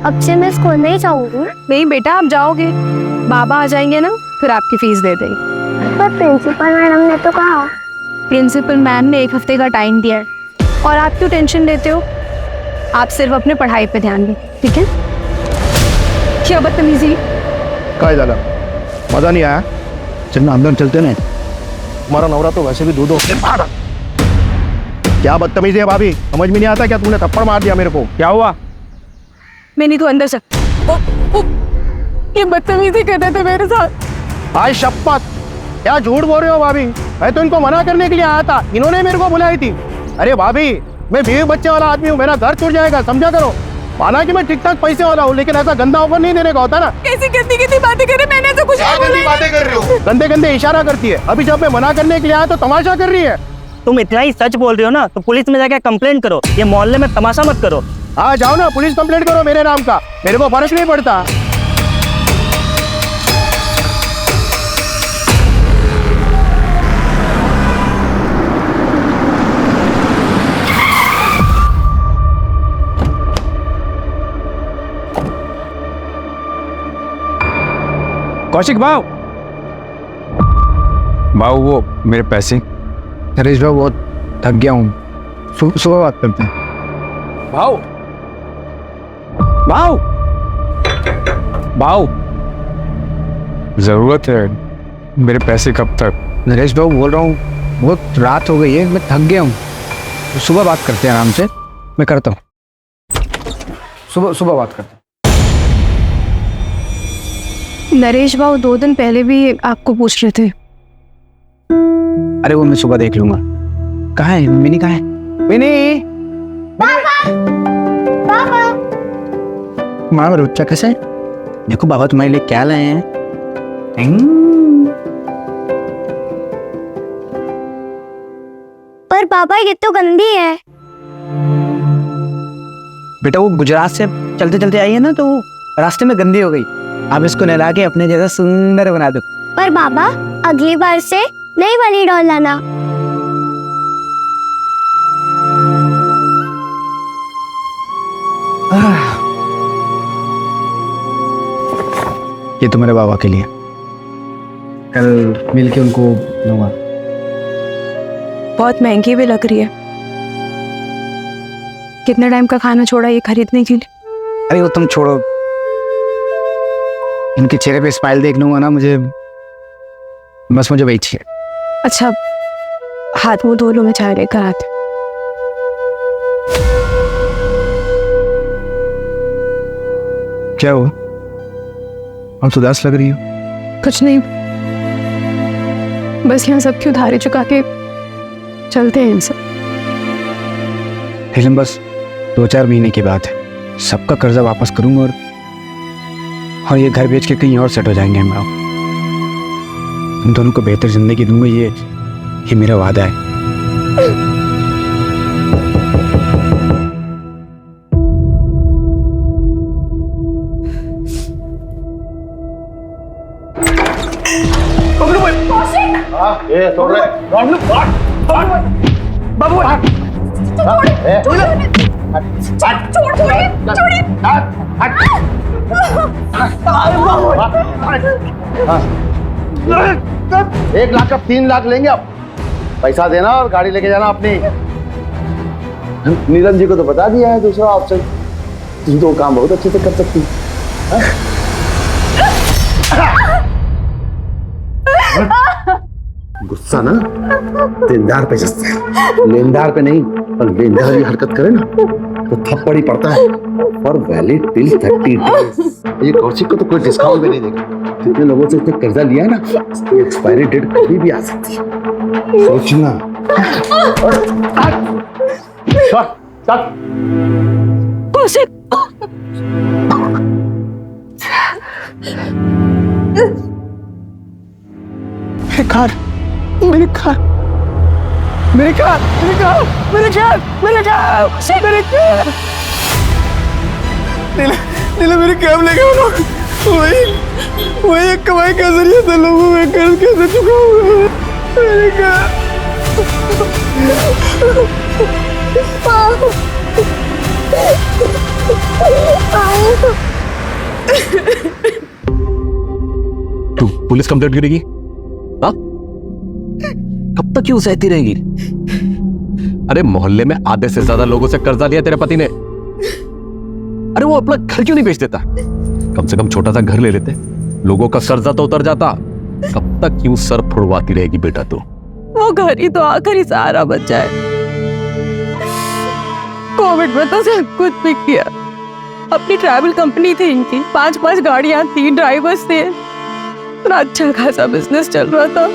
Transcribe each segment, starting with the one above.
अब से मैं स्कूल नहीं जाऊंगी। नहीं बेटा, आप जाओगे, बाबा आ जाएंगे ना, फिर आपकी फीस दे देंगे। पर प्रिंसिपल मैडम ने तो कहा। प्रिंसिपल मैम ने 1 हफ्ते का टाइम दिया है, और आप क्यों टेंशन लेते हो? आप सिर्फ अपने पढ़ाई पे ध्यान दें, ठीक है? क्या बदतमीजी! काय झालं? मजा नहीं आया? चलना अंदर चलते नहीं। हमारा नवरा तो वैसे भी दूधों से मारा। क्या बदतमीजी है भाभी? समझ में नहीं आता क्या? तुमने थप्पड़ मार दिया मेरे को। क्या हुआ? मैं नहीं तो अंदर से ये बदतमीजी कर रहे थे मेरे साथ। आज शपथ, क्या झूठ बोल रहे हो भाभी? मैं तो इनको मना करने के लिए आया था, इन्होंने मेरे को बुलाई थी। अरे भाभी, मैं बीवी बच्चे वाला आदमी हूँ, मेरा घर छूट जाएगा, समझा करो। माना कि मैं ठीक ठाक पैसे वाला हूँ, लेकिन ऐसा गंदा ऑफर नहीं देने का होता ना। कैसी गंदी गंदी बातें कर रहे, मैंने तो कुछ नहीं बोला। बातें कर रहे हो? गंदे गंदे इशारा करती है। अभी जब मैं मना करने के लिए आया तो तमाशा कर रही है। तुम इतना ही सच बोल रहे हो ना, तो पुलिस में जाके कंप्लेंट करो। ये मोहल्ले में तमाशा मत करो। हाँ जाओ ना, पुलिस कंप्लेंट करो मेरे नाम का, मेरे को फर्क नहीं पड़ता। कौशिक भाव, वो मेरे पैसे। नरेश भाई बहुत थक गया हूँ, सुबह बात करते हैं। भाव, भाव, भाव, जरूरत है, मेरे पैसे कब तक? नरेश भाई बोल रहा हूँ, बहुत रात हो गई है, मैं थक गया हूँ, तो सुबह बात करते हैं आराम से। मैं करता हूँ, सुबह बात करते हैं। नरेश बाबू 2 दिन पहले भी आपको पूछ रहे थे। अरे वो मैं सुबह देख लूंगा। कहाँ है मिनी? कहाँ है मिनी? पापा माँ मेरा बच्चा कैसा है? देखो बाबा तुम्हारे लिए क्या लाए हैं। पर पापा ये तो गंदी है। बेटा वो गुजरात से चलते चलते आई है ना, तो रास्ते में गंदी हो गई। आप इसको नहला के अपने जैसा सुंदर बना दो। पर बाबा अगली बार से नई वाली डॉल लाना। ये तो मेरे बाबा के लिए, कल मिलके उनको दूंगा। बहुत महंगी भी लग रही है। कितने टाइम का खाना छोड़ा ये खरीदने के लिए? अरे वो तुम छोड़ो, इनके चेहरे पे स्माइल देख लूंगा ना, मुझे वही चाहिए। अच्छा, हाथ मुंह धो लो, मैं चाय लेकर आती। क्या हुआ? हम तो उदास लग रही हो। कुछ नहीं, बस यहाँ सबकी उधारी चुका के चलते हैं सब। लेकिन बस 2-4 महीने की बात है, सबका कर्जा वापस करूंगा और ये घर बेच के कहीं और सेट हो जाएंगे हम लोग। तुम दोनों को बेहतर जिंदगी दूंगा, ये मेरा वादा है। एक लाख का 3 लाख लेंगे अब। पैसा देना और गाड़ी लेके जाना अपनी। नीरज जी को तो बता दिया है दूसरा ऑप्शन, तुम तो काम बहुत अच्छे से कर सकती है। गुस्सा ना देनदार पे जस्ता है, लेनदार पे नहीं। और लेनदार ये हरकत करे ना तो थप्पड़ ही पड़ता है। और वैलिड टिल 30 डेज। ये कौशिक को तो कोई डिस्काउंट भी नहीं देगा। जितने लोगों से उसने कर्जा लिया ना, ये एक्सपायरी डेट कभी भी आ सकती है, सोचना। कौशिक, मेरे कार मेरे कैब लेके वही एक कमाई का जरिया था। लोगों में कर्ज कैसे चुकाऊंगा? मेरे कार तू पुलिस कंप्लेंट करेगी? हाँ? कब तक क्यों सहती रहेगी? अरे मोहल्ले में आधे से ज्यादा लोगों से कर्जा लिया तेरे पति ने। अरे वो अपना घर क्यों नहीं बेच देता? कम से कम छोटा सा घर ले लेते, लोगों का कर्जा तो उतर जाता। कब तक क्यों सर फुड़वाती रहेगी बेटा तू? वो घर ही तो आखिरी सहारा बचा है। कोविड में तो सब कुछ बिक गया। अपनी ट्रैवल कंपनी थी इनकी, 5 गाड़ियां थी, ड्राइवर्स थे, इतना अच्छा खासा बिजनेस चल रहा था।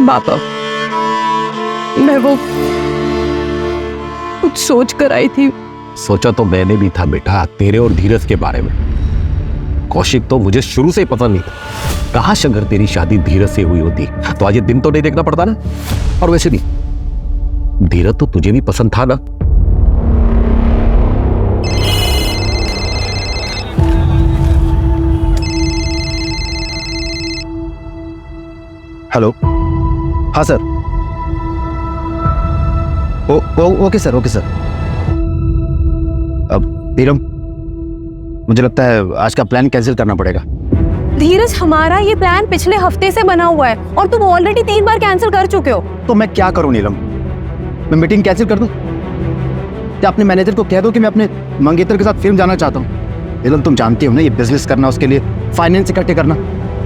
बाबा, मैं वो कुछ सोच कर आई थी। सोचा तो मैंने भी था बेटा, तेरे और धीरज के बारे में। कौशिक तो मुझे शुरू से ही पसंद नहीं था। काश अगर तेरी शादी धीरज से हुई होती तो आज ये दिन तो नहीं देखना पड़ता ना। और वैसे भी धीरज तो तुझे भी पसंद था ना। हेलो, हाँ sir. Okay sir, okay sir. अब नीलम, मुझे लगता है आज का प्लान कैंसिल करना पड़ेगा। धीरज, हमारा ये प्लान पिछले हफ्ते से बना हुआ है और तुम ऑलरेडी 3 बार कैंसिल कर चुके हो। तो मैं क्या करूं नीलम? मैं मीटिंग कैंसिल कर दूं? या अपने मैनेजर को कह दो कि मैं अपने मंगेतर के साथ फिल्म जाना चाहता हूं? नीलम, तुम जानती हो ना, ये बिजनेस करना, उसके लिए फाइनेंस इकट्ठे करना,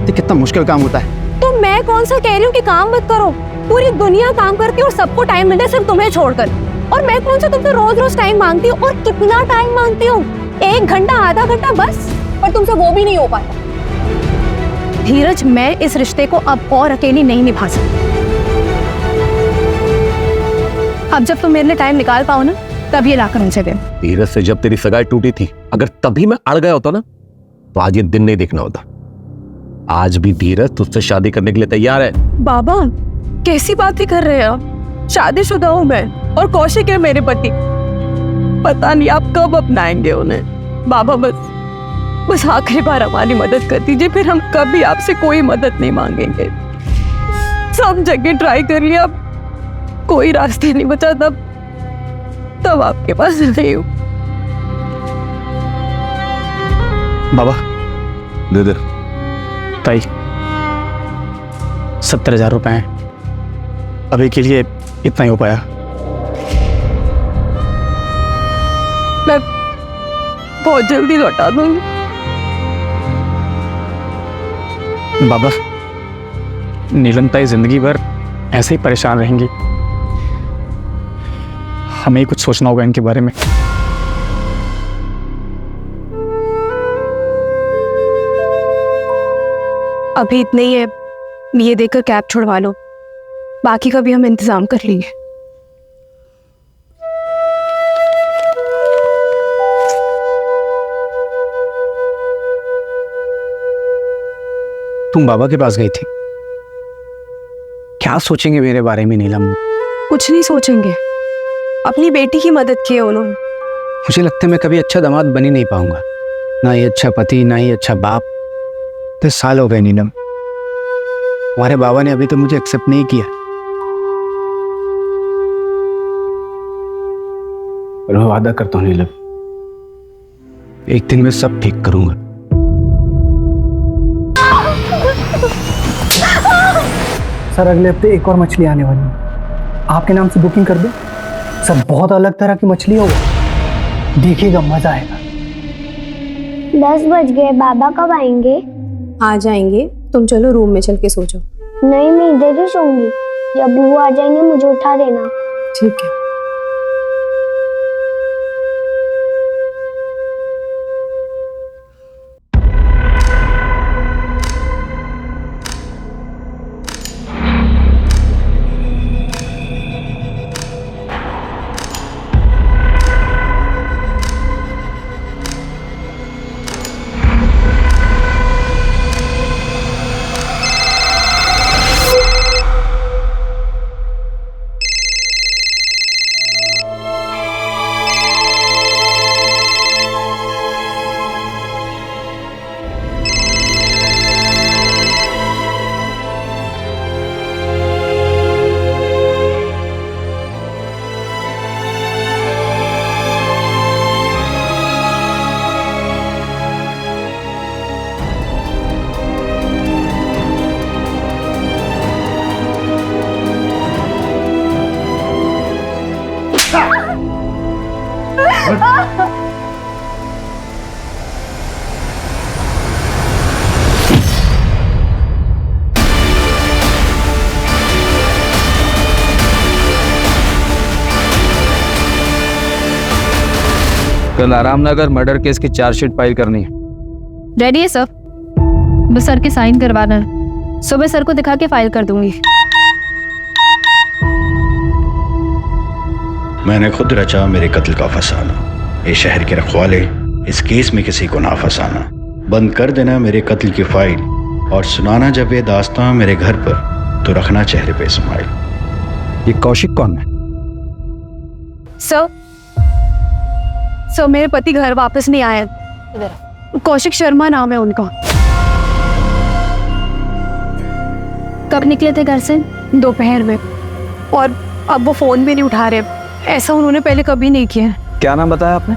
ये कितना मुश्किल काम होता है। तो मैं कौन सा कह रही हूँ कि काम मत करो? पूरी दुनिया काम करती है और सबको टाइम मिलता है, सिर्फ तुम्हें छोड़कर। और मैं कौन सा तुमसे रोज टाइम मांगती हूँ? और कितना टाइम मांगती हूँ? 1 घंटा, आधा घंटा बस। पर तुमसे वो भी नहीं हो पाता। धीरज, मैं इस रिश्ते को अब और अकेली नहीं निभा सकती। अब जब तुम मेरे लिए टाइम निकाल पाओ ना, तब ये लाकर मुझे दे। धीरज से जब तेरी सगाई टूटी थी, अगर तभी मैं अड़ गया होता ना, तो आज ये दिन नहीं देखना होता। आज भी धीरज तुझसे शादी करने के लिए तैयार है। बाबा, कैसी बातें कर रहे हैं आप? शादीशुदा हूँ मैं और कौशिक है मेरे पति। पता नहीं आप कब अपनाएंगे उन्हें। बाबा, बस आखिरी बार हमारी मदद कर दीजिए, फिर हम कभी आपसे कोई मदद नहीं मांगेंगे। सब जगह ट्राई कर लिया, अब कोई रास्ते नहीं बचा, तब आपके पास नहीं हूँ। बाबा, दे दे। ताई, 70,000 रुपए हैं। अभी के लिए इतना ही हो पाया। मैं बहुत जल्दी लौटा दूंगी। बाबा, नीलम ताई जिंदगी भर ऐसे ही परेशान रहेंगी। हमें ही कुछ सोचना होगा इनके बारे में। अभी इतने ही है, ये देकर कैब छुड़वा लो, बाकी का भी हम इंतजाम कर लेंगे। तुम बाबा के पास गई थी, क्या सोचेंगे मेरे बारे में नीलम? कुछ नहीं सोचेंगे, अपनी बेटी की मदद की है उन्होंने। मुझे लगता है मैं कभी अच्छा दामाद बन ही नहीं पाऊंगा, ना ही अच्छा पति, ना ही अच्छा बाप। 10 साल हो गए नीलम, हमारे बाबा ने अभी तो मुझे एक्सेप्ट नहीं किया। और मैं वादा करता हूँ नीलम, एक दिन मैं सब ठीक करूंगा। सर, अगले हफ्ते एक और मछली आने वाली है, आपके नाम से बुकिंग कर दो। सर, बहुत अलग तरह की मछली होगा, देखिएगा, मजा आएगा। 10 बज गए, बाबा कब आएंगे? आ जाएंगे, तुम चलो रूम में चल के सो जाओ। नहीं, मैं इधर ही सोऊंगी। जब भी वो आ जाएंगे मुझे उठा देना। ठीक है। कल आरामनगर मर्डर केस की चार्जशीट फाइल करनी है। रेडी है सर, बस सर के साइन करवाना है। सुबह सर को दिखा के फाइल कर दूंगी। मैंने खुद रचा मेरे कत्ल का फसाना, ये शहर के रखवाले इस केस में किसी को ना फंसाना। बंद कर देना मेरे कत्ल की फाइल और सुनाना जब ये दास्तां मेरे घर पर तो रखना चेहरे पे स्माइल। ये कौशिक कौन है? सर मेरे पति घर वापस नहीं आए। कौशिक शर्मा नाम है उनका। कब निकले थे घर से? दोपहर में, और अब वो फोन भी नहीं उठा रहे। ऐसा उन्होंने पहले कभी नहीं किया। क्या नाम बताया आपने?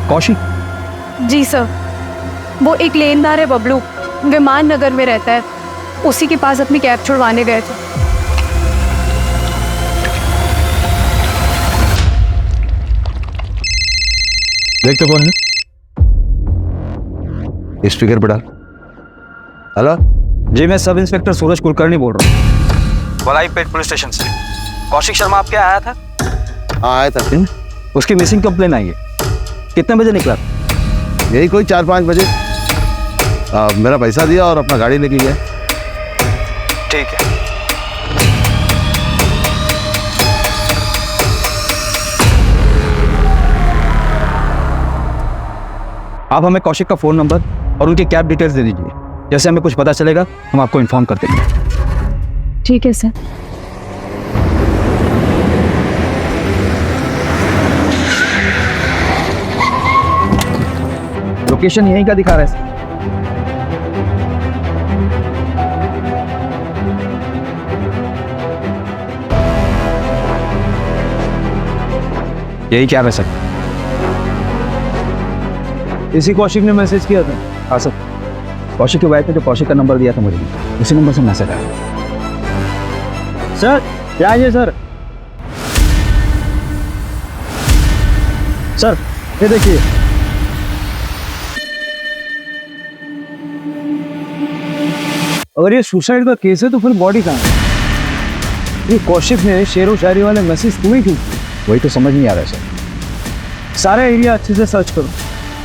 कौशिक? जी सर, वो एक लेनदार है बबलू, विमान नगर में रहता है। उसी के पास अपनी कैब छुड़वाने गए थे। देख तो कौन है? स्पीकर पे डाल। हेलो जी, मैं सब इंस्पेक्टर सूरज कुलकर्णी बोल रहा हूँ, वलाईपेट पुलिस स्टेशन से। कौशिक शर्मा आपके आया था? हाँ आया था। उसकी मिसिंग कंप्लेन आई है। कितने बजे निकला? यही कोई 4-5 बजे। मेरा पैसा दिया और अपना गाड़ी लेके गया। ठीक है। आप हमें कौशिक का फोन नंबर और उनकी कैब डिटेल्स दे दीजिए। जैसे हमें कुछ पता चलेगा हम आपको इन्फॉर्म कर देंगे। ठीक है सर। लोकेशन यहीं का दिखा रहा है। यही क्या है सर? इसी कौशिक ने मैसेज किया था। हाँ सर, कौशिक की वाइफ ने जो कौशिक का नंबर दिया था मुझे, उसी नंबर से मैसेज आया। सर क्या है सर? सर ये देखिए, अगर ये सुसाइड का केस है तो फिर बॉडी कहाँ है? ये कौशिक ने शेरो शायरी वाले मैसेज तुम्हें क्यों? वही तो समझ नहीं आ रहा है सर। सारा एरिया अच्छे से सर्च करो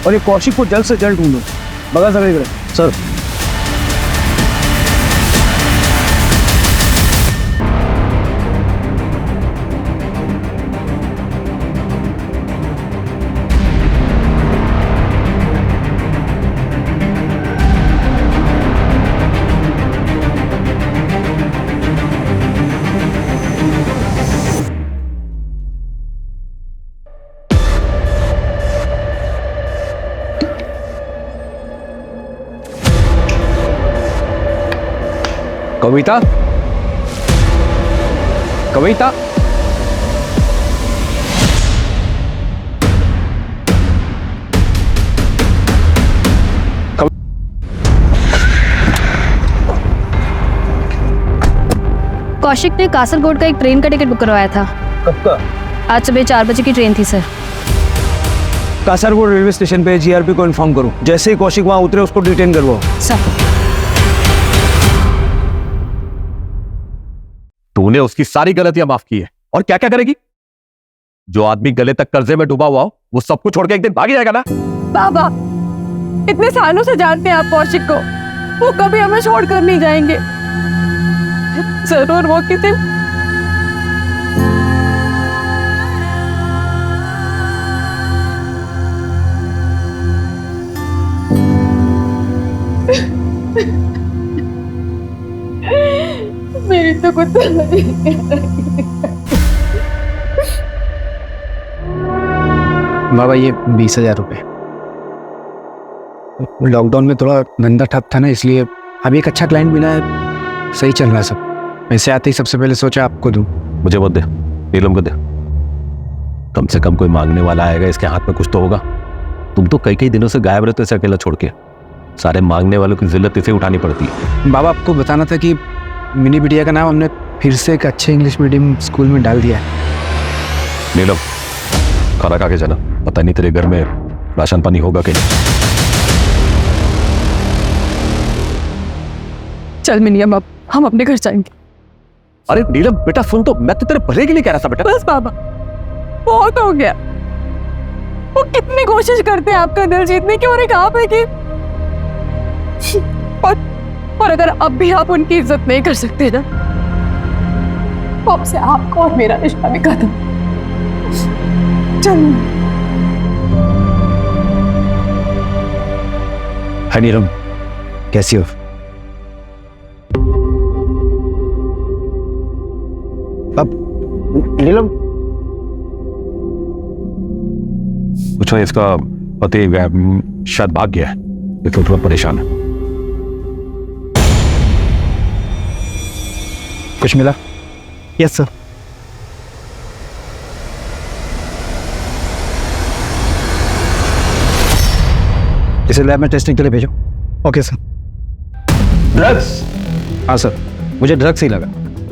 और ये कौशिक को जल्द से जल्द ढूंढो। बगा सर। सर कविता, कविता, कौशिक ने कासरगोड का एक ट्रेन का टिकट बुक करवाया था। कब का? आज सुबह 4 बजे की ट्रेन थी सर। कासरगोड रेलवे स्टेशन पे जीआरपी को इन्फॉर्म करो। जैसे ही कौशिक वहां उतरे उसको डिटेन करवाओ। सर। तूने उसकी सारी गलतियां माफ की है और क्या क्या करेगी? जो आदमी गले तक कर्जे में डूबा हुआ हो वो सब कुछ छोड़ के एक दिन भाग जाएगा ना। बाबा, इतने सालों से जानते हैं आप कौशिक को, वो कभी हमें छोड़कर नहीं जाएंगे। जरूर वो किसी मेरी तो कुछ बाबा ये 20,000 रुपए। लॉकडाउन में थोड़ा धंधा ठप था ना, इसलिए अभी एक अच्छा क्लाइंट मिला है, सही चल रहा है सब। वैसे आते ही सबसे पहले सोचा आपको दूं। मुझे मत दे, नीलम को दे। कम से कम कोई मांगने वाला आएगा, इसके हाथ में कुछ तो होगा। तुम तो कई दिनों से गायब रहते, इसे अकेला छोड़ के। सारे मांगने वालों की जिल्लत इसे उठानी पड़ती है। बाबा आपको बताना था कि मिनी बिटिया का नाम हमने फिर से एक अच्छे इंग्लिश मीडियम स्कूल में डाल दिया है। नीलम खाना खा के जाना, पता नहीं तेरे घर में राशन पानी होगा कि नहीं। चल मिनियम, अब हम अपने घर जाएंगे। अरे नीलम बेटा सुन तो, मैं तो तेरे भले के लिए कह रहा था बेटा। बस बाबा, बहुत हो गया। वो कितनी कोशिश करते हैं आपका दिल जीतने की, और एक आप है कि और अगर अब भी आप उनकी इज्जत नहीं कर सकते ना, तो अब से आपका और मेरा रिश्ता भी खत्म। चलो। हाय नीलम, कैसी हो? अब नीलम, पूछो इसका पति शायद भाग गया है, इसलिए थोड़ा परेशान है। कुछ मिला? Yes sir. इसे लैब में टेस्टिंग के लिए भेजो। Okay sir. ड्रग्स? हाँ सर, मुझे ड्रग्स ही लगा।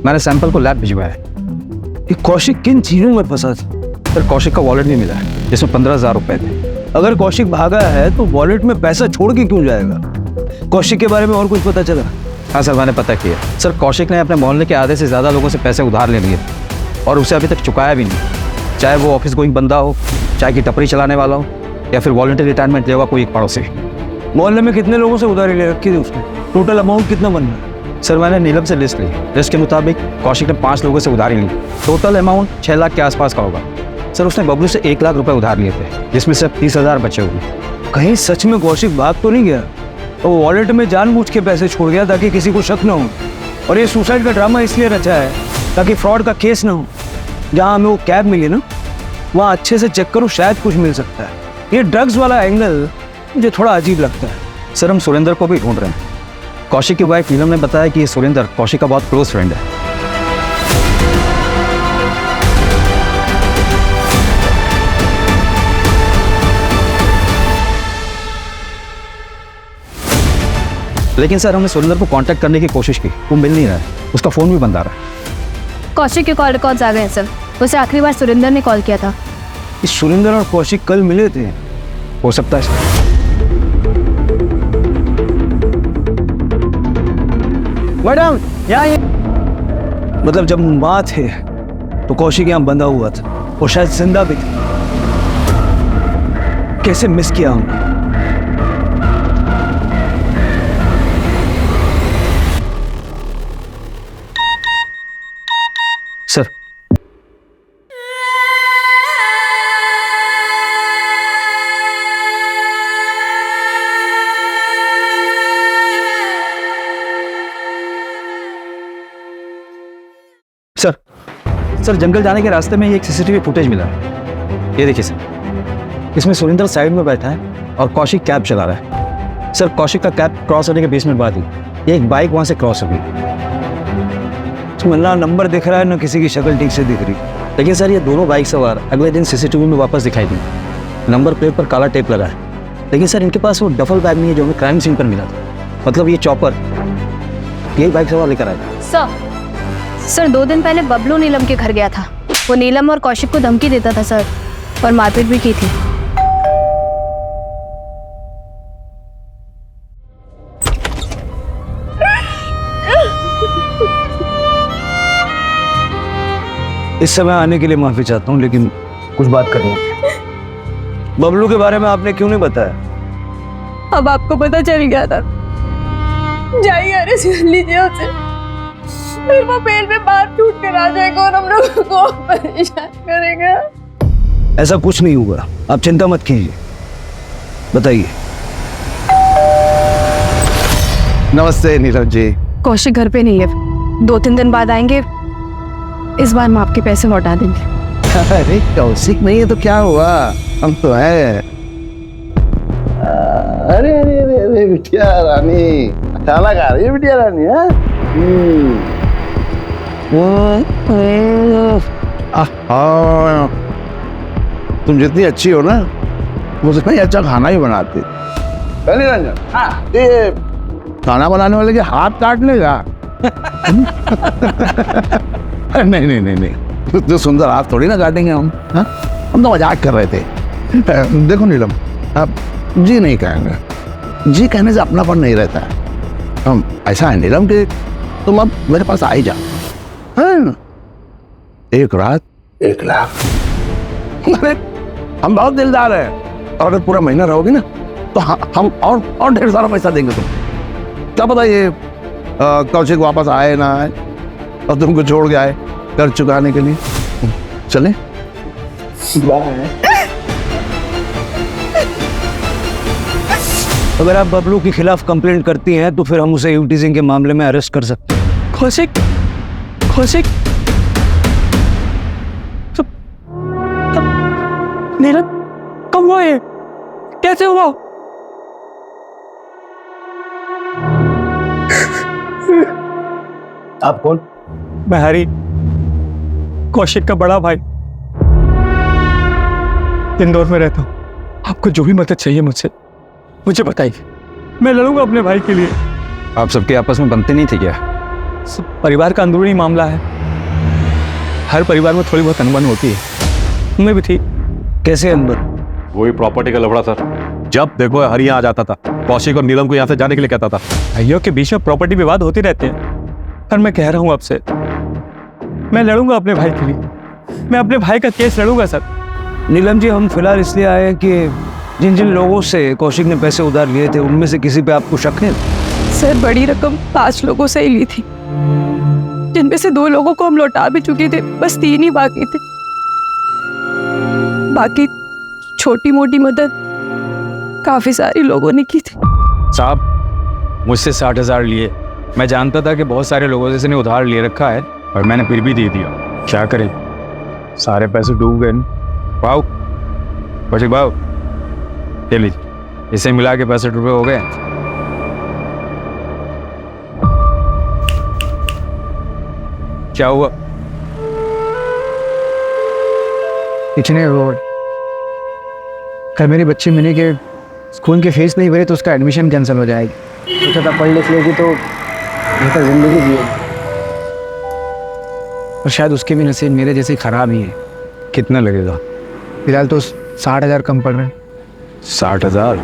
मैंने सैंपल को लैब भिजवाया है। ये कौशिक किन चीजों में फंसा था? सर, कौशिक का वॉलेट भी मिला है जिसमें 15,000 रुपए थे। अगर कौशिक भागा है तो वॉलेट में पैसा छोड़ के क्यों जाएगा? कौशिक के बारे में और कुछ पता चला? हाँ सर, मैंने पता किया। सर, कौशिक ने अपने मोहल्ले के आधे से ज़्यादा लोगों से पैसे उधार ले लिए और उसे अभी तक चुकाया भी नहीं, चाहे वो ऑफिस गोइंग बंदा हो, चाहे कि टपरी चलाने वाला हो, या फिर वॉलंटरी रिटायरमेंट लेगा कोई एक पड़ोसी। मोहल्ले में कितने लोगों से उधारी ले रखी थी उसने? टोटल अमाउंट कितना बन रहा है? सर, मैंने नीलम से लिस्ट ली। लिस्ट के मुताबिक कौशिक ने 5 लोगों से उधारी ली। टोटल अमाउंट 6 लाख के आसपास का होगा। सर, उसने बबलू से 1 लाख रुपए उधार लिए थे, जिसमें से 30,000 बचे हुए। कहीं सच में कौशिक भाग तो नहीं गया? वो वॉलेट में जानबूझ के पैसे छोड़ गया ताकि किसी को शक न हो, और ये सुसाइड का ड्रामा इसलिए रचा है ताकि फ्रॉड का केस ना हो। जहाँ हमें वो कैब मिली ना, वहाँ अच्छे से चेक करो, शायद कुछ मिल सकता है। ये ड्रग्स वाला एंगल मुझे थोड़ा अजीब लगता है। सर, हम सुरेंद्र को भी ढूंढ रहे हैं। कौशिक की वाइफ नीलम ने बताया कि ये सुरेंद्र कौशिक का बहुत क्लोज फ्रेंड है। लेकिन सर, हमने सुरेंद्र को कांटेक्ट करने की कोशिश की, वो मिल नहीं रहा है। उसका फ़ोन भी बंद आ रहा है। कौशिक के कॉल रिकॉर्ड्स आ गए हैं सर। उसे आखिरी बार सुरेंद्र ने कॉल किया था। इस सुरेंद्र और कौशिक कल मिले थे? हो सकता है सर। मैडम, यहाँ मतलब जब माँ थे तो कौशिक यहाँ बंधा हुआ था और शायद जिंदा भी था। कैसे मिस किया हमने। सर, सर जंगल जाने के रास्ते में ये एक सीसीटीवी फुटेज मिला है। ये देखिए सर, इसमें सुरेंद्र साइड में बैठा है और कौशिक कैब चला रहा है। सर, कौशिक का कैब क्रॉस होने के 20 मिनट बाद ही एक बाइक वहां से क्रॉस हो गई। ना नंबर दिख रहा है, ना किसी की शक्ल ठीक से दिख रही। लेकिन सर, ये दोनों बाइक सवार अगले दिन सीसीटीवी में वापस दिखाई दी। नंबर प्लेट पर काला टेप लगा है, लेकिन सर इनके पास वो डफल बैग नहीं है जो हमें क्राइम सीन पर मिला था। मतलब ये चॉपर यही बाइक सवार लेकर आया। सर 2 दिन पहले बबलू नीलम के घर गया था। वो नीलम और कौशिक को धमकी देता था सर, और मारपीट भी की थी। इस समय आने के लिए माफी चाहता हूँ, लेकिन कुछ बात करनी है। बबलू के बारे में आपने क्यों नहीं बताया? अब आपको पता चल गया था। जाइए अरेस्ट कर लीजिए उसे, फिर वो बेल पे बात छूट कर आ जाएगा और हम लोगों को परेशान करेगा। ऐसा कुछ नहीं हुआ, आप चिंता मत कीजिए। बताइए। नमस्ते नीरज जी। कौशिक घर पे नहीं है, 2-3 दिन बाद आएंगे। इस बार हम आपके पैसे लौटा देंगे। अरे कौशिक नहीं है तो क्या हुआ, हम तो हैं। अरे अरे अरे अरे बिटिया रानी, खाना खा रही है बिटिया रानी? तुम जितनी अच्छी हो ना, मुझसे ही अच्छा खाना ही बनाती। रंजन, ये खाना बनाने वाले के हाथ काट लेगा? नहीं नहीं नहीं नहीं, जो सुंदर हाथ थोड़ी ना काटेंगे हम। हाँ, हम तो मजाक कर रहे थे। देखो नीलम, आप जी नहीं कहेंगे, जी कहने से अपनापन नहीं रहता है। हम ऐसा है नीलम कि तुम अब मेरे पास आ ही जाओ। हाँ, 1 रात 1 लाख। अरे हम बहुत दिलदार हैं, और अगर पूरा महीना रहोगे ना तो हम और ढेर सारा पैसा देंगे तुमको। क्या पता ये कौशिक वापस आए ना आए और तुमको छोड़ के आए कर्ज चुकाने के लिए। चले अगर आप बबलू के खिलाफ कंप्लेंट करती हैं तो फिर हम उसे यूटीजिंग के मामले में अरेस्ट कर सकते हैं। कौशिक, कौशिक, नीलम कब हुआ ये? कैसे हुआ? आप कौन? मैं हरी, कौशिक का बड़ा भाई, इंदौर में रहता हूँ। आपको जो भी मदद चाहिए मुझसे मुझे बताइए, मैं लड़ूंगा अपने भाई के लिए। आप सबके आपस में बनते नहीं थे क्या? सब परिवार का अंदरूनी मामला है, हर परिवार में थोड़ी बहुत अनबन होती है, उनमें भी थी। कैसे अंदर? वही प्रॉपर्टी का लफड़ा सर। जब देखो हरी यहाँ आ जाता था, कौशिक और नीलम को यहाँ से जाने के लिए कहता था। भाइयों के बीच में प्रॉपर्टी विवाद होते रहते हैं, पर मैं कह रहा हूँ आपसे, मैं लड़ूंगा अपने भाई के लिए, मैं अपने भाई का केस लड़ूंगा सर। नीलम जी, हम फिलहाल इसलिए आए हैं कि जिन जिन लोगों से कौशिक ने पैसे उधार लिए थे उनमें से किसी पे आपको शक है? सर बड़ी रकम 5 लोगों से ही ली थी, जिनमें से 2 लोगों को हम लौटा भी चुके थे, बस 3 ही बाकी थे। बाकी छोटी मोटी मदद काफी सारी लोगों ने की थी। साहब मुझसे 60,000 लिए। मैं जानता था कि बहुत सारे लोगों से इसने उधार ले रखा है और मैंने फिर भी दे दिया। क्या करें, सारे पैसे डूब गए। भाव कौशिक भाव, ले लीजिए, इसे मिला के 65 रुपये हो गए। क्या हुआ? इतने रोड कल मेरी बच्ची मिनी के स्कूल की फीस नहीं भरी तो उसका एडमिशन कैंसिल हो जाएगी। सोचा था पढ़ लिख लेगी तो बेहतर जिंदगी जिएगी। और शायद उसके भी नसीब मेरे जैसे खराब ही है। कितना लगेगा? फिलहाल तो 60,000 कम पड़ रहे हैं। 60,000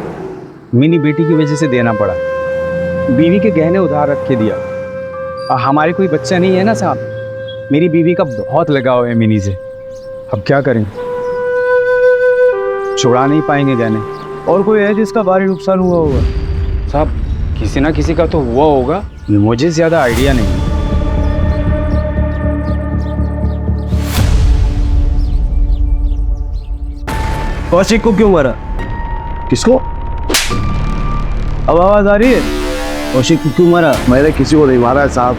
मिनी बेटी की वजह से देना पड़ा। बीवी के गहने उधार रख के दिया। और हमारे कोई बच्चा नहीं है ना साहब, मेरी बीवी का बहुत लगाव है मिनी से। अब क्या करें, छुड़ा नहीं पाएंगे गहने। और कोई है जिसका भारी नुकसान हुआ होगा? साहब किसी ना किसी का तो हुआ होगा, मुझे ज्यादा आइडिया नहीं है। कौशिक को क्यों मारा? किसको? अब आवाज आ रही है? कौशिक को क्यों मारा? मैंने किसी को नहीं मारा है साहब।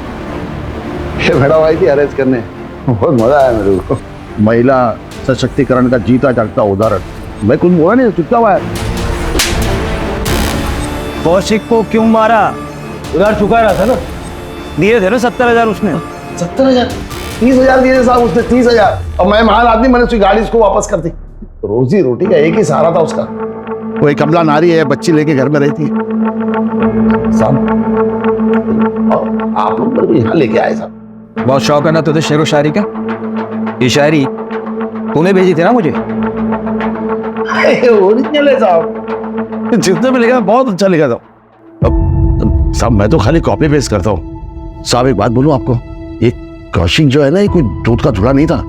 ये मैडम आई थी अरेस्ट करने, बहुत मजा आया मेरे को। महिला सशक्तिकरण का जीता जागता उदाहरण। मैं कुछ बोला नहीं, चुपचाप आया। कौशिक को क्यों मारा? उधार चुका रहा था ना, दिए थे ना 70,000 उसने। 70,000? 30,000 दिए थे साहब उसने, 30,000। और मैं महान आदमी, मैंने उसकी गाड़ी उसको वापस कर दी। रोजी रोटी का एक ही सहारा था उसका, वो एक कमला नारी है, बच्ची लेके घर में रहती है साहब। आप लोग मेरे को यहाँ लेके आए साहब। बहुत शौक है ना तुझे शेरो शायरी का? ये शायरी तूने भेजी थी ना मुझे? ओरिजिनल है साहब, जितने में लिखा बहुत अच्छा लिखा था। अब साहब मैं तो खाली कॉपी पेस्ट करता हूँ। साहब एक बात बोलूं आपको, ये कौशिक जो है ना, ये कोई दूध का धुला नहीं था।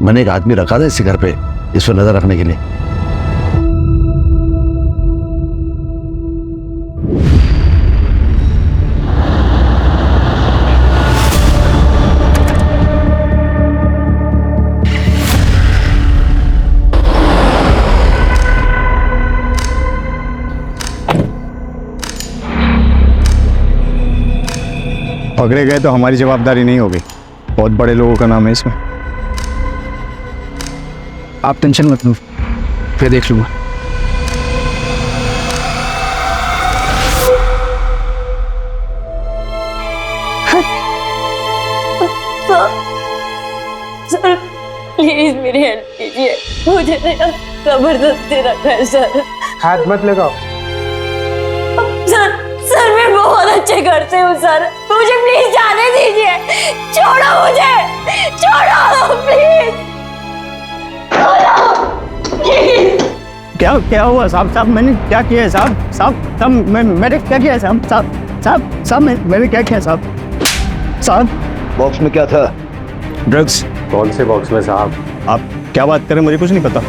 मैंने एक आदमी रखा था इसके घर पे, इस पर नजर रखने के लिए। पकड़े गए तो हमारी जवाबदारी नहीं होगी, बहुत बड़े लोगों का नाम है इसमें। आप टेंशन मत लो, फिर देख लूंगा। सर प्लीज मेरी हेल्प कीजिए, मुझे जबरदस्ती रखा है सर। हाथ मत लगाओ। सर मैं बहुत अच्छे घर से हूँ सर, मुझे प्लीज जाने दीजिए। छोड़ो मुझे, छोड़ो प्लीज, क्या हुआ साहब? साहब मैंने क्या किया है साहब? साहब मैंने क्या किया है साहब? साहब मैंने क्या किया साहब? बॉक्स में क्या था? ड्रग्स। कौन से बॉक्स में साहब? आप क्या बात करें, मुझे कुछ नहीं पता।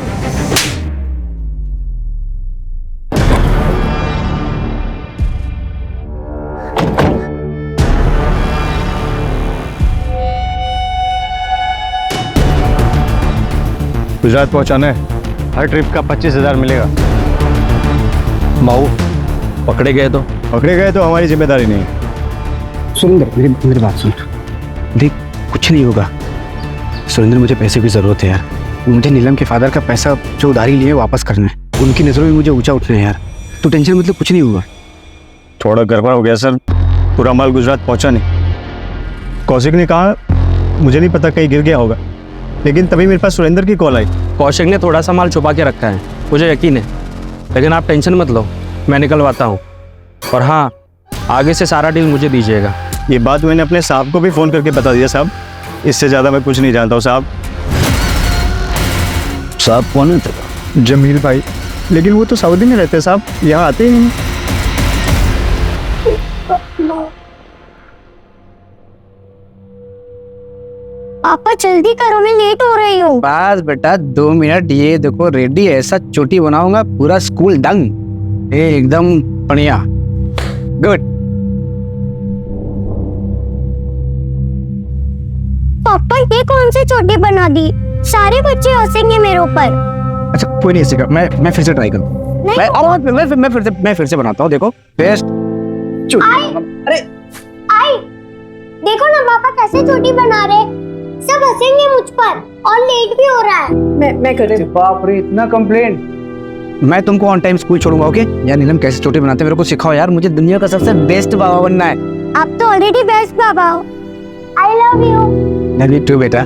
गुजरात पहुंचाना है, हर ट्रिप का 25,000 मिलेगा। माऊ पकड़े गए तो? पकड़े गए तो हमारी जिम्मेदारी नहीं है। सुरेंद्र मेरी बात सुन, देख कुछ नहीं होगा। सुरेंद्र मुझे पैसे की ज़रूरत है यार, मुझे नीलम के फादर का पैसा जो उधारी लिए वापस करना है, उनकी नज़रों में मुझे ऊंचा उठना है यार। तो टेंशन मतलब कुछ नहीं होगा। थोड़ा गड़बड़ हो गया सर, पूरा माल गुजरात पहुंचा नहीं। कौशिक ने कहा मुझे नहीं पता कहीं गिर गया होगा, लेकिन तभी मेरे पास सुरेंद्र की कॉल आई। कौशिक ने थोड़ा सा माल छुपा के रखा है, मुझे यकीन है, लेकिन आप टेंशन मत लो, मैं निकलवाता हूँ। और हाँ, आगे से सारा डील मुझे दीजिएगा। ये बात मैंने अपने साहब को भी फ़ोन करके बता दिया साहब, इससे ज़्यादा मैं कुछ नहीं जानता हूँ साहब। साहब कौन है तेरा? जमील भाई, लेकिन वो तो सऊदी में रहते हैं साहब, यहाँ आते ही नहीं। पापा जल्दी करो, मैं लेट हो रही हूँ। बस बेटा 2 मिनट, ये देखो रेडी, ऐसा चोटी बनाऊंगा पूरा स्कूल दंग, एकदम बढ़िया, गुड। पापा ये कौन सी चोटी बना दी? सारे बच्चे हंसेंगे मेरे ऊपर। अच्छा कोई नहीं हंसेगा, मैं फिर से ट्राई करूँ। मैं फिर से बनाता हूँ, देखो बेस्ट। अरे आई, देखो ना पापा कैसे चोटी बना रहे, सब हंसेंगे मुझ पर और लेट भी हो रहा है। मैं कर रही हूँ। बाप रे, इतना कंप्लेंट। मैं तुमको ऑन टाइम स्कूल छोड़ूंगा, ओके? यार नीलम कैसे चोटी बनाते हैं मेरे को सिखाओ यार, मुझे दुनिया का सबसे बेस्ट बाबा बनना है। आप तो ऑलरेडी बेस्ट बाबा हो। I love you. Love you too बेटा।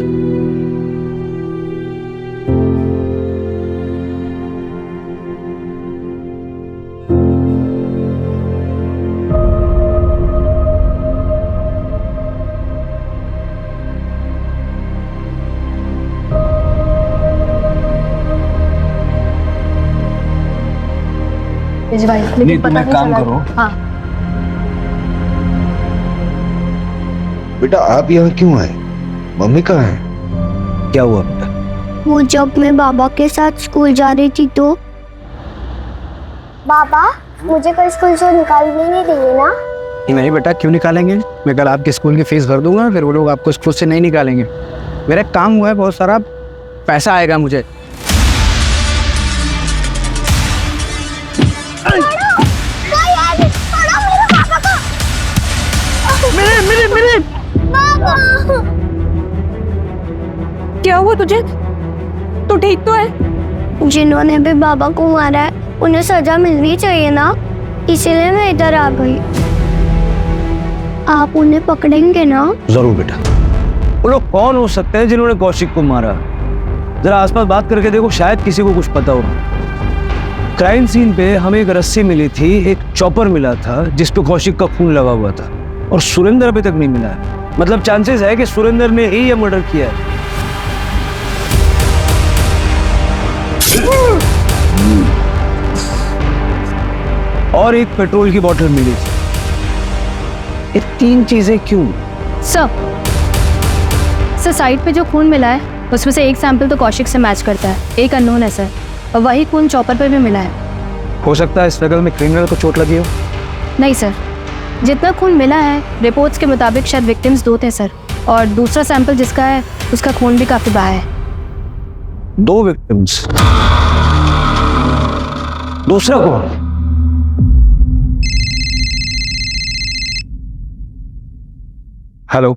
भाई, नहीं, तुम एक काम करो। हाँ, बेटा आप यहाँ क्यों आए? मम्मी कहाँ है? क्या हुआ बेटा? वो जब मैं बाबा के साथ स्कूल जा रही थी तो बाबा मुझे कल स्कूल से निकालने नहीं देंगे ना? नहीं बेटा, क्यों निकालेंगे? मैं कल आपके स्कूल की फीस भर दूंगा, फिर वो लोग आपको स्कूल से नहीं निकालेंगे। मेरा काम हुआ है, बहुत सारा पैसा आएगा मुझे। क्या हुआ तुझे? तू ठीक तो है? जिन्होंने भी बाबा को मारा है उन्हें सजा मिलनी चाहिए ना, इसीलिए मैं इधर आ गई। आप उन्हें पकड़ेंगे ना? जरूर बेटा। वो लोग कौन हो सकते हैं जिन्होंने कौशिक को मारा? जरा आसपास बात करके देखो, शायद किसी को कुछ पता हो। क्राइम सीन पे हमें एक रस्सी मिली थी, एक चॉपर मिला था जिस पे कौशिक का खून लगा हुआ था, और सुरेंद्र अभी तक नहीं मिला है। मतलब चांसेस है कि सुरेंद्र ने ही ये मर्डर किया है। और एक पेट्रोल की बोतल मिली थी। ये 3 चीजें क्यों? सर साइड पे जो खून मिला है उसमें से एक सैंपल तो कौशिक से मैच करता है, एक अननोन है सर, और वही खून चॉपर पे भी मिला है। हो सकता है स्ट्रगल में क्रिमिनल को चोट लगी हो। नहीं सर, जितना खून मिला है रिपोर्ट्स के मुताबिक शायद विक्टिम्स 2 थे सर, और दूसरा सैंपल जिसका है उसका खून भी काफी बहा है। 2 विक्टिम्स, दूसरा कौन? हेलो,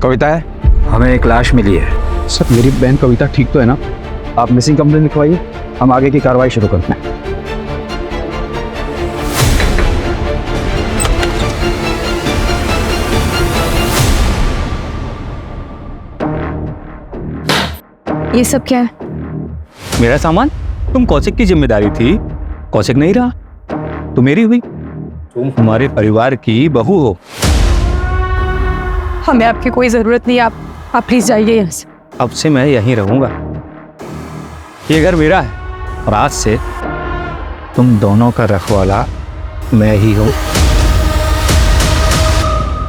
कविता है? हमें एक लाश मिली है सर। मेरी बहन कविता ठीक तो है ना? आप मिसिंग कंप्लेंट लिखवाइए, हम आगे की कार्रवाई शुरू करते हैं। ये सब क्या है? मेरा सामान? तुम कौशिक की जिम्मेदारी थी, कौशिक नहीं रहा तो मेरी हुई। तुम हमारे परिवार की बहू हो। हमें आपकी कोई जरूरत नहीं, आप प्लीज जाइए यहाँ से। अब से मैं यहीं रहूंगा, ये घर मेरा है, और आज से तुम दोनों का रखवाला मैं ही हूँ।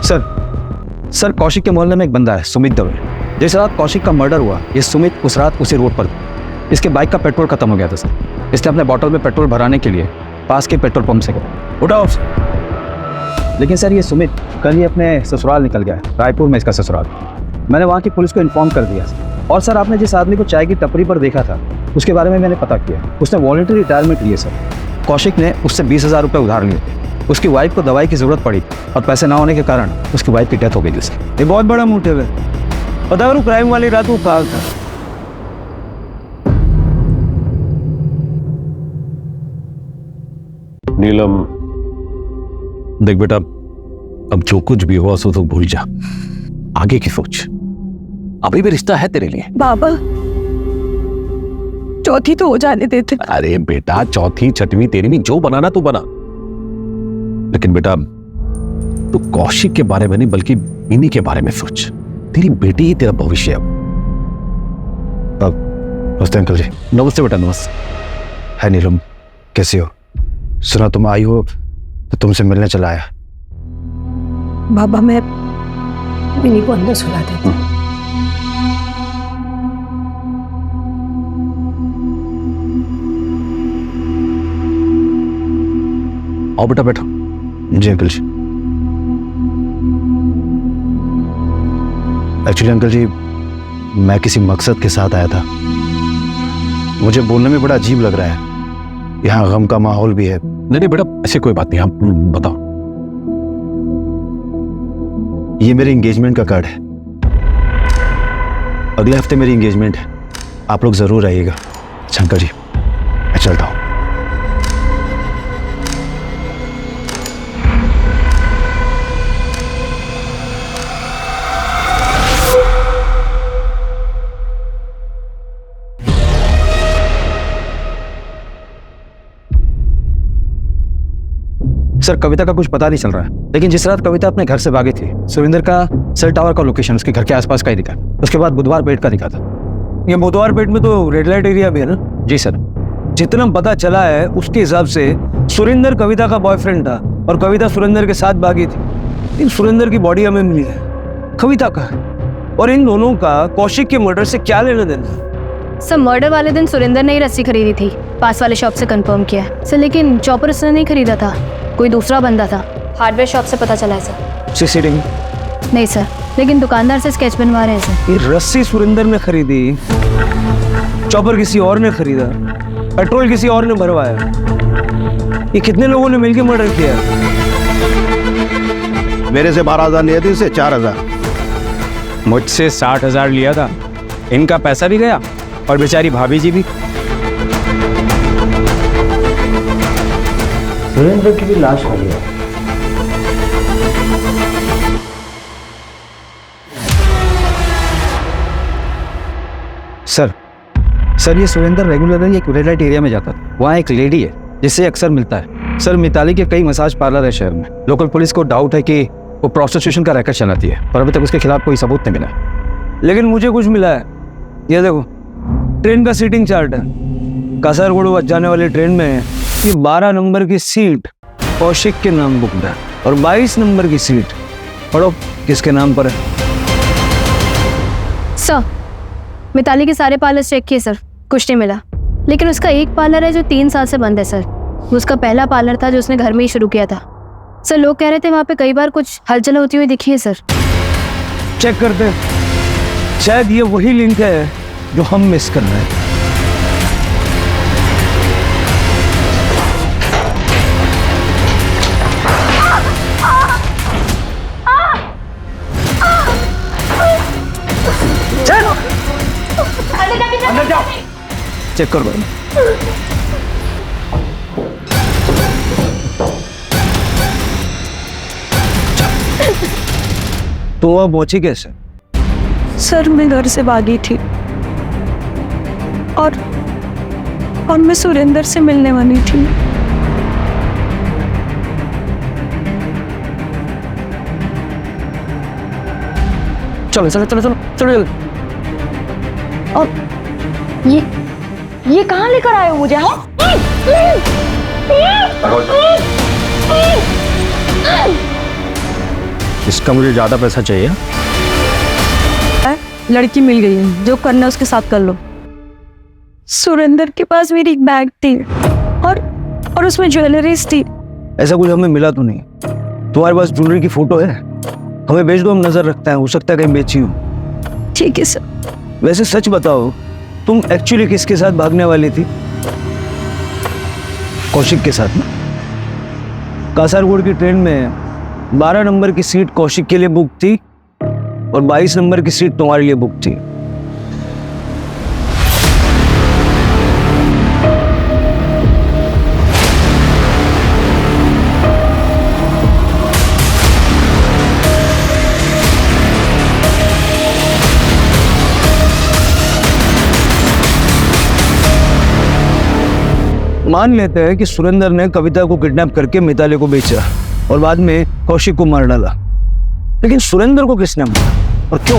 सर कौशिक के मोहल्ले में एक बंदा है सुमित दवे। जिस रात कौशिक का मर्डर हुआ, ये सुमित उस रात उसी रोड पर था। इसके बाइक का पेट्रोल खत्म हो गया था सर। इसने अपने बॉटल में पेट्रोल भराने के लिए पास के पेट्रोल पंप से गया। उठाओ। लेकिन सर ये सुमित कल ही अपने ससुराल निकल गया है, रायपुर में इसका ससुराल। मैंने वहाँ की पुलिस को इन्फॉर्म कर दिया। और सर आपने जिस आदमी को चाय की टपरी पर देखा था उसके बारे में मैंने पता किया। उसने वॉलंटरी रिटायरमेंट लिए सर। कौशिक ने उससे 20,000 रुपये उधार लिए थे। उसकी वाइफ को दवाई की ज़रूरत पड़ी और पैसे ना होने के कारण उसकी वाइफ की डेथ हो गई थी सर। ये बहुत बड़ा मोटिव है। पता करो क्राइम वाली रात वो कहाँ था। नीलम, देख बेटा, अब जो कुछ भी हुआ सो तो भूल जा, आगे की सोच। अभी भी रिश्ता है तेरे लिए। बाबा, चौथी तो हो जाने देते। अरे बेटा, चौथी छठवीं तेरी भी, जो बनाना तू बना, लेकिन बेटा तू कौशिक के बारे में नहीं बल्कि इन्हीं के बारे में सोच। तेरी बेटी ही तेरा भविष्य है। नमस्ते अंकल जी। नमस्ते बेटा, नमस्ते। है नीलम, कैसी हो? सुना तुम आई हो तो तुमसे मिलने चला आया। बाबा, मैं मिनी को अंदर सुला देती हूँ। आओ बेटा, बैठो। जी अंकल जी। एक्चुअली अंकल जी, मैं किसी मकसद के साथ आया था। मुझे बोलने में बड़ा अजीब लग रहा है, यहाँ गम का माहौल भी है। नहीं बेटा, ऐसे कोई बात नहीं, आप बताओ। ये मेरे एंगेजमेंट का कार्ड है। अगले हफ्ते मेरी एंगेजमेंट है, आप लोग जरूर आइएगा। शंकर जी, मैं चलता हूँ। सर कविता का कुछ पता नहीं चल रहा है, लेकिन जिस रात कविता अपने घर से भागी थी, सुरेंद्र का सेल टावर का लोकेशन उसके घर के आसपास का ही दिखा। उसके बाद बुधवार पेट का दिखा था। ये बुधवार पेट में तो रेड लाइट एरिया भी है ना? जी सर। जितना पता चला है उसके हिसाब से सुरेंद्र कविता का बॉयफ्रेंड था और कविता सुरेंद्र के साथ भागी थी। लेकिन सुरेंद्र की बॉडी हमें मिली है, कविता का है। और इन दोनों का कौशिक के मर्डर से क्या लेना देना? सर मर्डर वाले दिन सुरेंद्र ने ही रस्सी खरीदी थी, पास वाले शॉप से कंफर्म किया सर। लेकिन चॉपर उसने नहीं खरीदा था, कोई दूसरा बंदा था। हार्डवेयर शॉप से पता चला है सर। सीसीटीवी नहीं सर, लेकिन दुकानदार से स्केच बनवा रहे हैं सर। ये रस्सी सुरेंद्र ने खरीदी, चॉपर किसी और ने खरीदा, पेट्रोल किसी और ने भरवाया। ये कितने लोगों ने मिलकर मर्डर किया? मेरे से 12,000 लिए थे, इससे 4,000। मुझसे 60,000 लिया था। इनका पैसा भी गया और बेचारी भाभी जी भी। सुरेंद्र की भी लाश मिली है। सर ये सुरेंद्र रेगुलरली एक रेड लाइट एरिया में जाता था। वहाँ एक लेडी है जिससे अक्सर मिलता है। सर मिताली के कई मसाज पार्लर है शहर में। लोकल पुलिस को डाउट है कि वो प्रोस्टिट्यूशन का रैकेट चलाती है, पर अभी तक उसके खिलाफ कोई सबूत नहीं मिला। लेकिन मुझे कुछ मिला है। ये देखो, ट्रेन का सीटिंग चार्ट है। कासरगोड जाने वाली ट्रेन में ये 12 नंबर की सीट कौशिक के नाम बुकड है और 22 नंबर की सीट पढ़ो किसके नाम पर है। सर मिताली के सारे पार्लर चेक किए सर, कुछ नहीं मिला। लेकिन उसका एक पार्लर है जो 3 साल से बंद है सर। वो उसका पहला पार्लर था जो उसने घर में ही शुरू किया था सर। लोग कह रहे थे वहाँ पे कई बार कुछ हलचल होती हुई दिखी है सर। चेक करते हैं, शायद ये वही लिंक है जो हम मिस कर रहे हैं। अंदर जाओ, चेक करो। तो वह पहुंची कैसे? सर मैं घर से भागी थी और मैं सुरेंद्र से मिलने वाली थी। चलो चलो चलो चलो चलो। और ये कहाँ लेकर आए हो मुझे? हाँ इसका मुझे ज्यादा पैसा चाहिए। लड़की मिल गई है, जो करना है उसके साथ कर लो। सुरेंद्र के पास मेरी एक बैग थी और उसमें ज्वेलरीज थी। ऐसा कुछ हमें मिला तो नहीं। तुम्हारे पास ज्वेलरी की फोटो है? हमें भेज दो, हम नजर रखते हैं, हो सकता है कहीं बेची हो। ठीक है सर। वैसे सच बताओ, तुम एक्चुअली किसके साथ भागने वाली थी? कौशिक के साथ ना? कासारगोड की ट्रेन में 12 नंबर की सीट कौशिक के लिए बुक थी और 22 नंबर की सीट तुम्हारे लिए बुक थी। मान लेते हैं कि सुरेंद्र ने कविता को किडनैप करके मिताली को बेचा और बाद में कौशिक को मार डाला, लेकिन सुरेंद्र को किसने मारा और क्यों?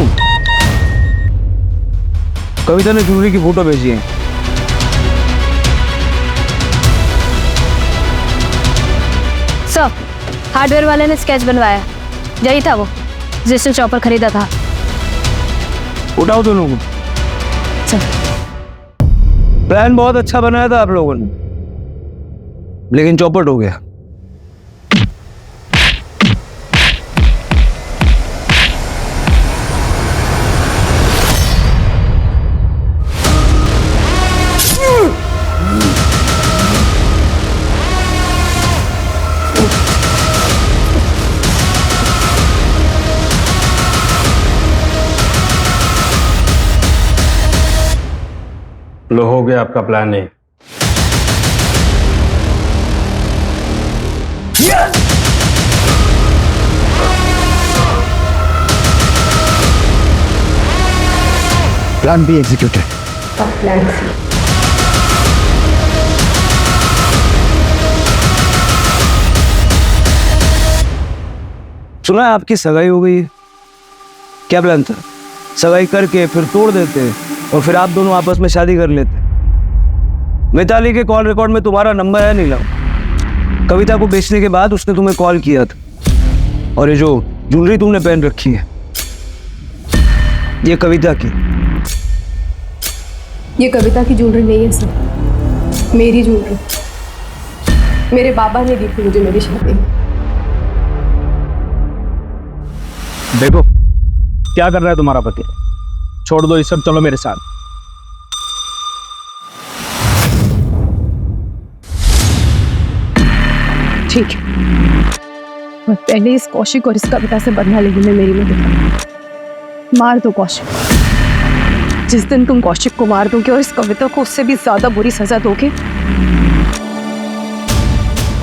कविता ने ज्वेलरी की फोटो भेजी है। सर, हार्डवेयर वाले ने स्केच बनवाया, यही था वो जिसने चॉपर खरीदा था। उठाओ दोनों को। प्लान बहुत अच्छा बनाया था आप लोगों ने, लेकिन चौपट हो गया। लो, हो गया आपका प्लान नहीं। Plan be executed. सुना है आपकी सगाई हो गई है? क्या प्लान था? सगाई करके फिर तोड़ देते और फिर आप दोनों आपस में शादी कर लेते। मिताली के कॉल रिकॉर्ड में तुम्हारा नंबर है नीलम। कविता को बेचने के बाद उसने तुम्हें कॉल किया था। और ये जो ज्वेलरी तुमने पहन रखी है, ये कविता की। ये कविता की ज्वेलरी नहीं है सर, मेरी ज्वेलरी। मेरे बाबा ने दी थी मुझे मेरी शादी में। देखो क्या कर रहा है तुम्हारा पति। छोड़ दो ये सब, चलो मेरे साथ। ठीक है, मैं पहले इस कौशिक और इस कविता से बदला लेने में मेरी मदद। मार दो कौशिक। जिस दिन तुम कौशिक को मार दोगे और इस कविता को उससे भी ज्यादा बुरी सजा दोगे,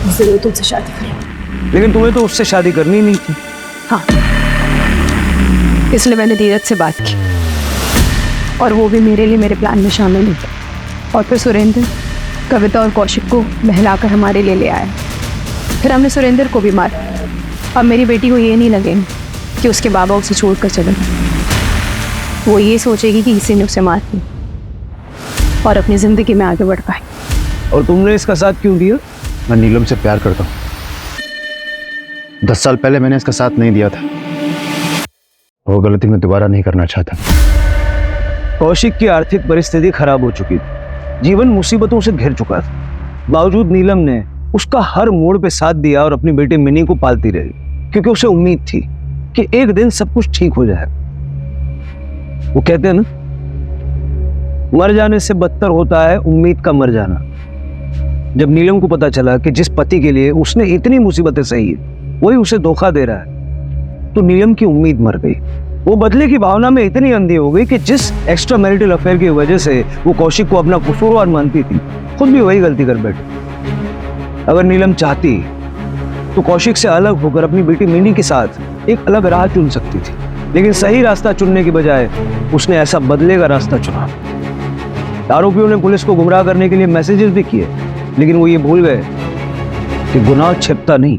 जरूर तुमसे शादी करूंगी। लेकिन तुम्हें तो उससे शादी करनी नहीं थी। हाँ, इसलिए मैंने धीरज से बात की और वो भी मेरे लिए मेरे प्लान में शामिल हुई। और फिर सुरेंद्र कविता और कौशिक को बहलाकर हमारे लिए ले आया। फिर हमने सुरेंद्र को भी मारा। अब मेरी बेटी को ये नहीं लगे कि उसके बाबा उसे छोड़कर चले गए। वो ये सोचेगी कि इसी ने उसे मार दी और अपनी जिंदगी में आगे बढ़ पाए। और तुमने इसका साथ क्यों दिया? मैं नीलम से प्यार करता हूँ। 10 साल पहले मैंने इसका साथ नहीं दिया था। वो गलती मैं दोबारा नहीं करना चाहता। कौशिक की आर्थिक परिस्थिति खराब हो चुकी थी, जीवन मुसीबतों से घिर चुका था। बावजूद नीलम ने उसका हर मोड़ पे साथ दिया और अपनी बेटी मिनी को पालती रही, क्योंकि उसे उम्मीद थी कि एक दिन सब कुछ ठीक हो जाए। वो कहते हैं ना, मर जाने से बदतर होता है उम्मीद का मर जाना। जब नीलम को पता चला कि जिस पति के लिए उसने इतनी मुसीबतें सही है वही उसे धोखा दे रहा है, तो नीलम की उम्मीद मर गई। वो बदले की भावना में इतनी अंधी हो गई कि जिस एक्स्ट्रा मैरिटल अफेयर की वजह से वो कौशिक को अपना कसूरवार मानती थी, खुद भी वही गलती कर बैठी। अगर नीलम चाहती तो कौशिक से अलग होकर अपनी बेटी मिनी के साथ एक अलग राह चुन सकती थी, लेकिन सही रास्ता चुनने की बजाय उसने ऐसा बदले का रास्ता चुना। आरोपियों ने पुलिस को गुमराह करने के लिए मैसेजेस भी किए, लेकिन वो ये भूल गए कि गुनाह छिपता नहीं,